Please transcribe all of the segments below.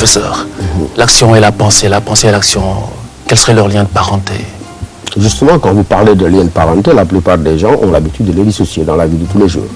professeur, l'action et la pensée et l'action, quel serait leur lien de parenté? Justement, quand vous parlez de lien de parenté, la plupart des gens ont l'habitude de les dissocier dans la vie de tous les jours.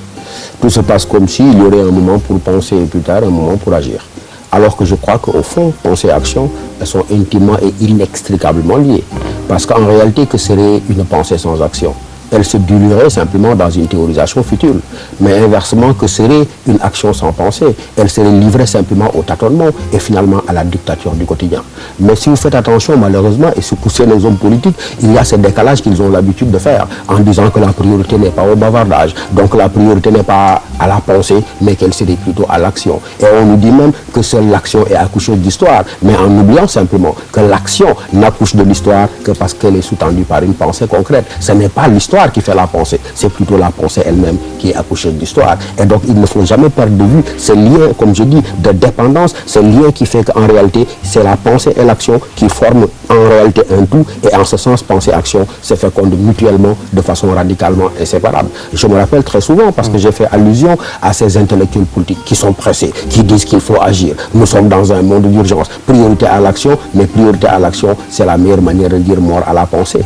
Tout se passe comme s'il y aurait un moment pour penser et plus tard un moment pour agir. Alors que je crois qu'au fond, pensée et action, elles sont intimement et inextricablement liées. Parce qu'en réalité, que serait une pensée sans action? Elle se diluerait simplement dans une théorisation future. Mais inversement, que serait une action sans pensée? Elle serait livrée simplement au tâtonnement et finalement à la dictature du quotidien. Mais si vous faites attention, malheureusement, et si vous poussez les hommes politiques, il y a ce décalage qu'ils ont l'habitude de faire en disant que la priorité n'est pas au bavardage, donc la priorité n'est pas à la pensée, mais qu'elle serait plutôt à l'action. Et on nous dit même que seule l'action est accoucheuse d'histoire, mais en oubliant simplement que l'action n'accouche de l'histoire que parce qu'elle est sous-tendue par une pensée concrète. Ce n'est pas l'histoire qui fait la pensée, c'est plutôt la pensée elle-même qui est accoucheuse d'histoire. Et donc il ne faut jamais perdre de vue ce lien, comme je dis, de dépendance, ce lien qui fait qu'en réalité, c'est la pensée et l'action qui forment en réalité un tout, et en ce sens, pensée et action se fécondent mutuellement de façon radicalement inséparable. Je me rappelle très souvent, parce que j'ai fait allusion à ces intellectuels politiques qui sont pressés, qui disent qu'il faut agir. Nous sommes dans un monde d'urgence. Priorité à l'action, mais priorité à l'action, c'est la meilleure manière de dire mort à la pensée.